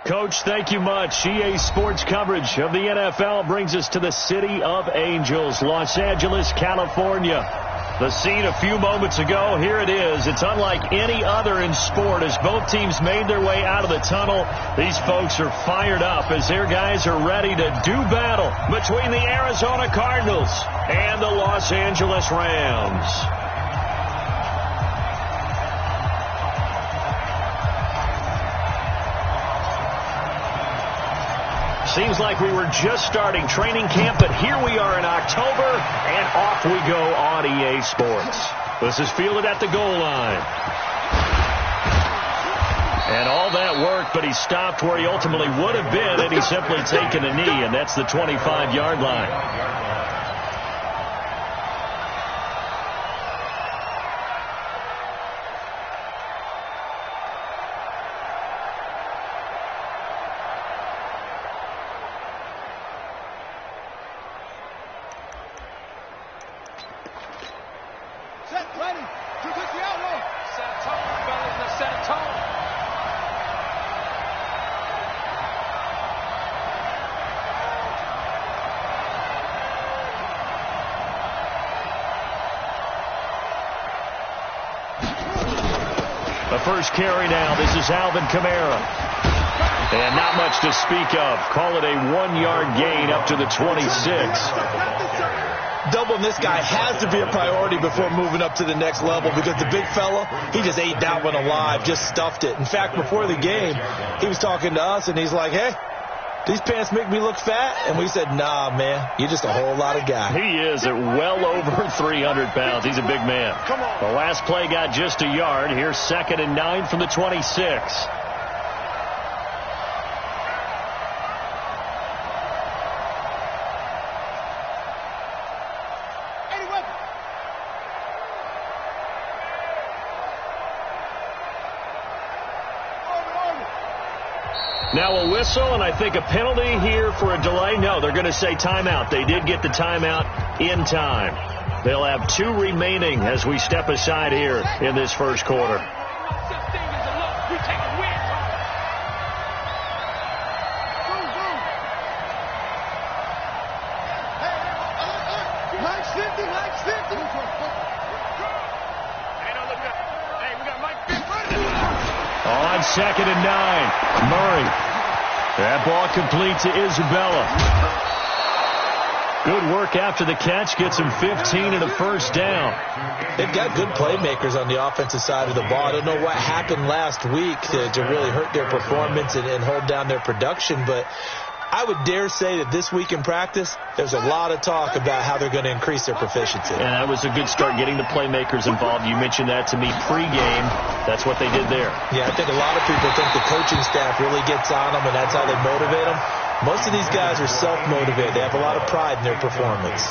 Coach, thank you much. EA Sports coverage of the NFL brings us to the City of Angels, Los Angeles, California. The scene a few moments ago, here it is. It's unlike any other in sport as both teams made their way out of the tunnel. These folks are fired up as their guys are ready to do battle between the Arizona Cardinals and the Los Angeles Rams. Seems like we were just starting training camp, but here we are in October, and off we go on EA Sports. This is fielded at the goal line. And all that work, but he stopped where he ultimately would have been, and he's simply taken a knee, and that's the 25-yard line. The first carry now. This is Alvin Kamara. And not much to speak of. Call it a 1-yard gain up to the 26. Doubling this guy has to be a priority before moving up to the next level because the big fella, he just ate that one alive, just stuffed it. In fact, before the game, he was talking to us, and he's like, hey, these pants make me look fat? And we said, nah, man, you're just a whole lot of guy. He is at well over 300 pounds. He's a big man. The last play got just a yard. Here's 2nd and 9 from the 26. Now a whistle, and I think a penalty here for a delay. No, they're going to say timeout. They did get the timeout in time. They'll have 2 remaining as we step aside here in this first quarter. On 2nd and 9, Murray. That ball complete to Isabella. Good work after the catch. Gets him 15 and a first down. They've got good playmakers on the offensive side of the ball. I don't know what happened last week to really hurt their performance and hold down their production, but I would dare say that this week in practice, there's a lot of talk about how they're going to increase their proficiency. And that was a good start, getting the playmakers involved. You mentioned that to me pregame. That's what they did there. Yeah, I think a lot of people think the coaching staff really gets on them, and that's how they motivate them. Most of these guys are self-motivated. They have a lot of pride in their performance.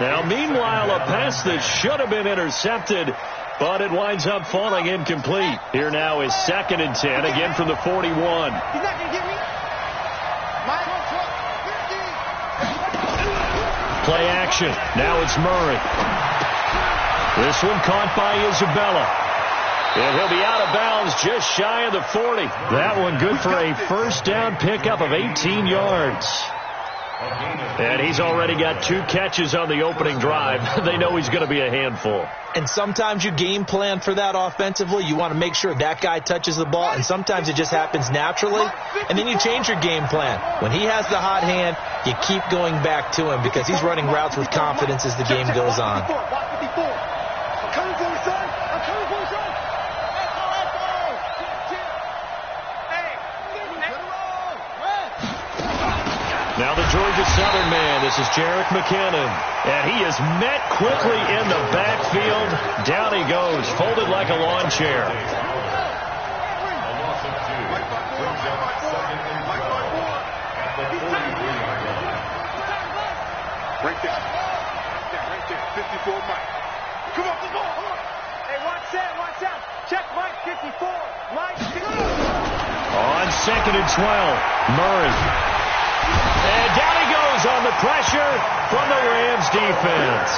Now, meanwhile, a pass that should have been intercepted, but it winds up falling incomplete. Here now is 2nd and 10, again from the 41. He's not going to get me. Play action. Now it's Murray. This one caught by Isabella. And he'll be out of bounds just shy of the 40. That one good for a first down pickup of 18 yards. And he's already got 2 catches on the opening drive. They know he's going to be a handful. And sometimes you game plan for that offensively. You want to make sure that guy touches the ball, and sometimes it just happens naturally. And then you change your game plan. When he has the hot hand, you keep going back to him because he's running routes with confidence as the game goes on. Now the Georgia Southern man, this is Jerick McKinnon. And he is met quickly in the backfield. Down he goes, folded like a lawn chair. Right there. Right there. 54 Mike. Come on, come on. Hey, watch out. Check Mike, 54. Mike, on 2nd and 12, Murray. And down he goes on the pressure from the Rams defense.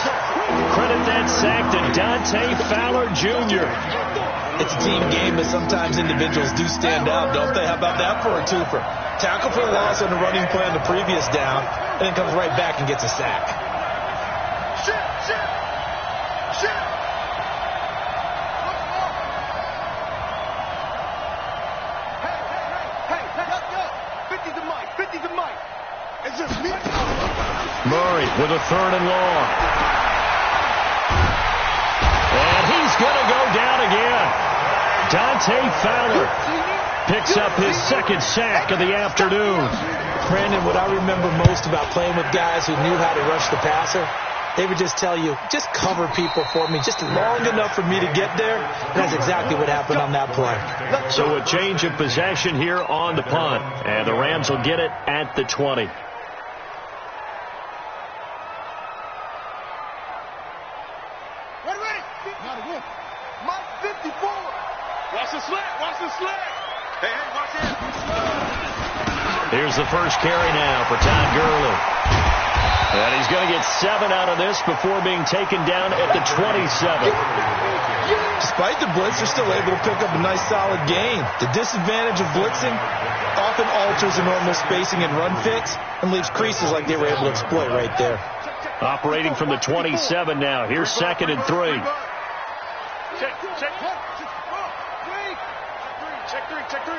Credit that sack to Dante Fowler Jr. It's a team game, but sometimes individuals do stand out, don't they? How about that for a twofer? Tackle for the loss on the running play on the previous down, and then comes right back and gets a sack. Murray with a 3rd and long. And he's going to go down again. Dante Fowler picks up his 2nd sack of the afternoon. Brandon, what I remember most about playing with guys who knew how to rush the passer, they would just tell you, just cover people for me, just long enough for me to get there. And that's exactly what happened on that play. So a change of possession here on the punt. And the Rams will get it at the 20. Here's the first carry now for Todd Gurley. And he's going to get 7 out of this before being taken down at the 27. Despite the blitz, they're still able to pick up a nice solid gain. The disadvantage of blitzing often alters the normal spacing and run fits and leaves creases like they were able to exploit right there. Operating from the 27 now. Here's 2nd and 3. Check three.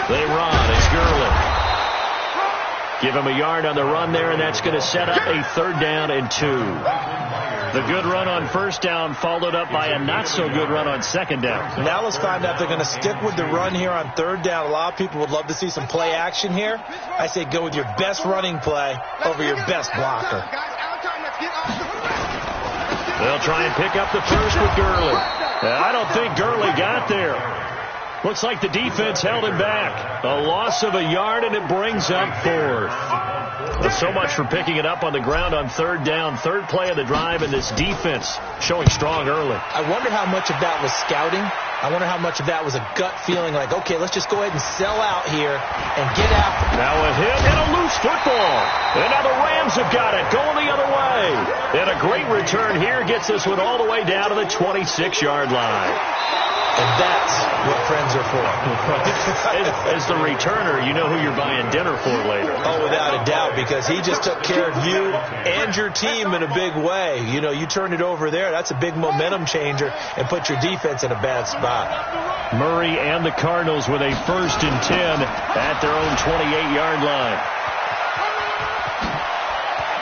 They run. It's Gurley. Give him a yard on the run there, and that's going to set up a 3rd down and 2. The good run on 1st down followed up by a not-so-good run on 2nd down. Now let's find out if they're going to stick with the run here on 3rd down. A lot of people would love to see some play action here. I say go with your best running play over your best blocker. They'll try and pick up the first with Gurley. I don't think Gurley got there. Looks like the defense held him back. A loss of a yard, and it brings up 4th. Well, so much for picking it up on the ground on 3rd down. 3rd play of the drive, and this defense showing strong early. I wonder how much of that was scouting. I wonder how much of that was a gut feeling like, okay, let's just go ahead and sell out here and get after it. Now a hit and a loose football. And now the Rams have got it, going the other way. And a great return here gets this one all the way down to the 26-yard line. And that's what friends are for. As the returner, you know who you're buying dinner for later. Oh, without a doubt, because he just took care of you and your team in a big way. You know, you turn it over there, that's a big momentum changer and put your defense in a bad spot. Murray and the Cardinals with a 1st and 10 at their own 28-yard line.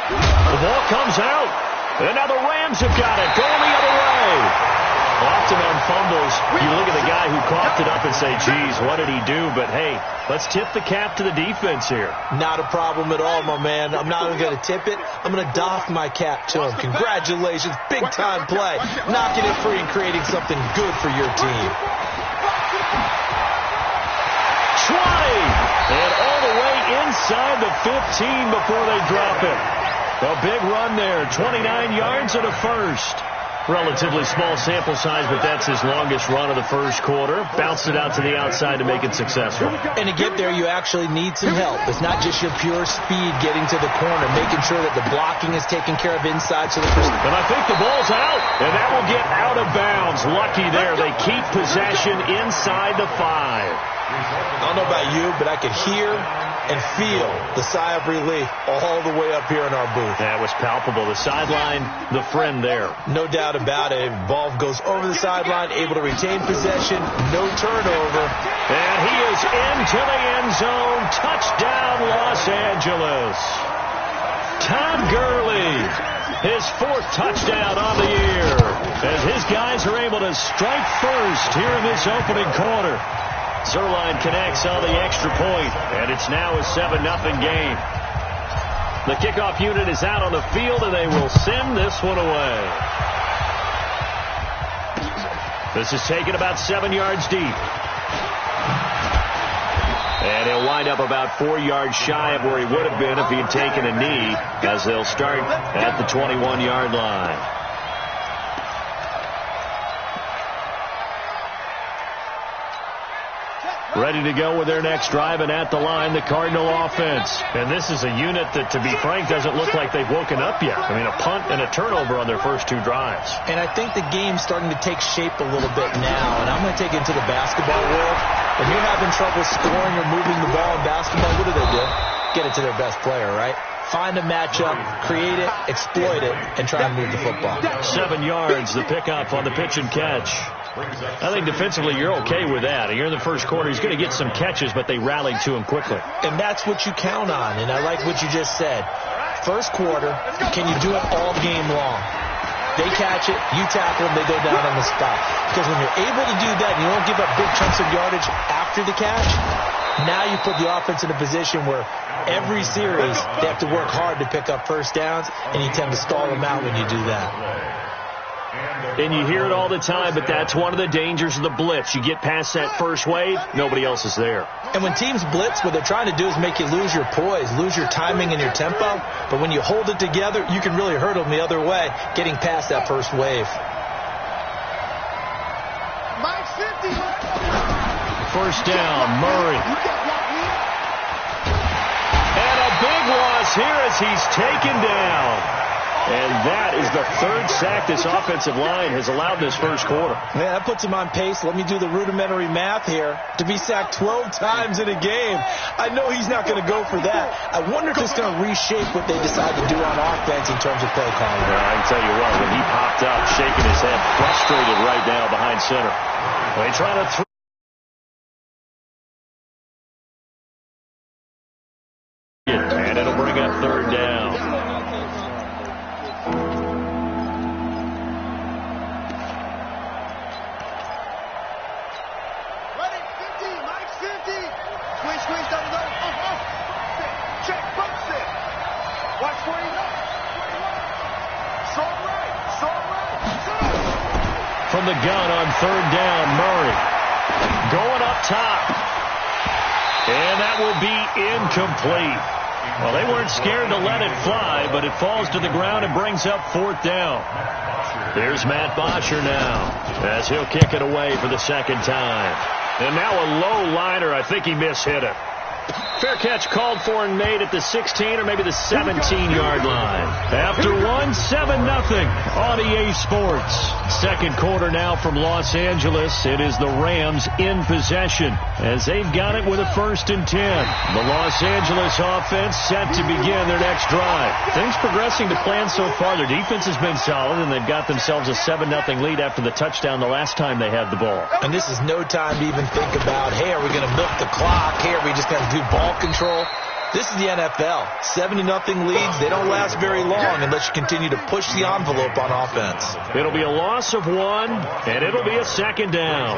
The ball comes out, and now the Rams have got it, going the other way. Often on fumbles, you look at the guy who coughed it up and say, geez, what did he do? But, hey, let's tip the cap to the defense here. Not a problem at all, my man. I'm not even going to tip it. I'm going to doff my cap to him. Congratulations. Big-time play. Knocking it free and creating something good for your team. 20. And all the way inside the 15 before they drop it. A big run there. 29 yards and a 1st. Relatively small sample size, but that's his longest run of the 1st quarter. Bounced it out to the outside to make it successful. And to get there, you actually need some help. It's not just your pure speed getting to the corner, making sure that the blocking is taken care of inside. And I think the ball's out, and that will get out of bounds. Lucky there. They keep possession inside the 5. I don't know about you, but I could hear and feel the sigh of relief all the way up here in our booth. That was palpable. The sideline, the friend there. No doubt about it. Ball goes over the sideline, able to retain possession, no turnover. And he is into the end zone. Touchdown, Los Angeles. Todd Gurley, his 4th touchdown on the year, as his guys are able to strike first here in this opening quarter. Zerline connects on the extra point, and it's now a 7-0 game. The kickoff unit is out on the field, and they will send this one away. This is taken about 7 yards deep. And he'll wind up about 4 yards shy of where he would have been if he had taken a knee, as they'll start at the 21-yard line. ready to go with their next drive, and at the line, the Cardinal offense. And this is a unit that, to be frank, doesn't look like they've woken up yet. I mean, a punt and a turnover on their first 2 drives. And I think the game's starting to take shape a little bit now, and I'm going to take it into the basketball world. When you're having trouble scoring or moving the ball in basketball, what do? Get it to their best player, right? Find a matchup, create it, exploit it, and try and move the football. 7 yards, the pickup on the pitch and catch. I think defensively you're okay with that. Here in the first quarter, he's going to get some catches, but they rallied to him quickly. And that's what you count on, and I like what you just said. First quarter, can you do it all game long? They catch it, you tackle them, they go down on the spot. Because when you're able to do that and you don't give up big chunks of yardage after the catch, now you put the offense in a position where every series they have to work hard to pick up first downs, and you tend to stall them out when you do that. And you hear it all the time, but that's one of the dangers of the blitz. You get past that first wave, nobody else is there. And when teams blitz, what they're trying to do is make you lose your poise, lose your timing and your tempo. But when you hold it together, you can really hurt them the other way, getting past that first wave. First down, Murray. And a big loss here as he's taken down. And that is the 3rd sack this offensive line has allowed this first quarter. Yeah, that puts him on pace. Let me do the rudimentary math here. To be sacked 12 times in a game, I know he's not going to go for that. I wonder if it's going to reshape what they decide to do on offense in terms of play calling. Well, I can tell you what, when he popped up, shaking his head, frustrated right now behind center. They try to throw. And it'll bring up 3rd down. From the gun on 3rd down, Murray going up top. And that will be incomplete. Well, they weren't scared to let it fly, but it falls to the ground and brings up 4th down. There's Matt Bosher now as he'll kick it away for the 2nd time. And now a low liner. I think he mishit it. Fair catch called for and made at the 16 or maybe the 17-yard line. After 1, 7-0 on EA Sports. 2nd quarter now from Los Angeles. It is the Rams in possession as they've got it with a 1st and 10. The Los Angeles offense set to begin their next drive. Things progressing to plan so far. Their defense has been solid, and they've got themselves a 7-0 lead after the touchdown the last time they had the ball. And this is no time to even think about, hey, are we going to milk the clock? Hey, are we just going to do ball control? This is the NFL. 7-0 leads. They don't last very long unless you continue to push the envelope on offense. It'll be a loss of 1, and it'll be a 2nd down.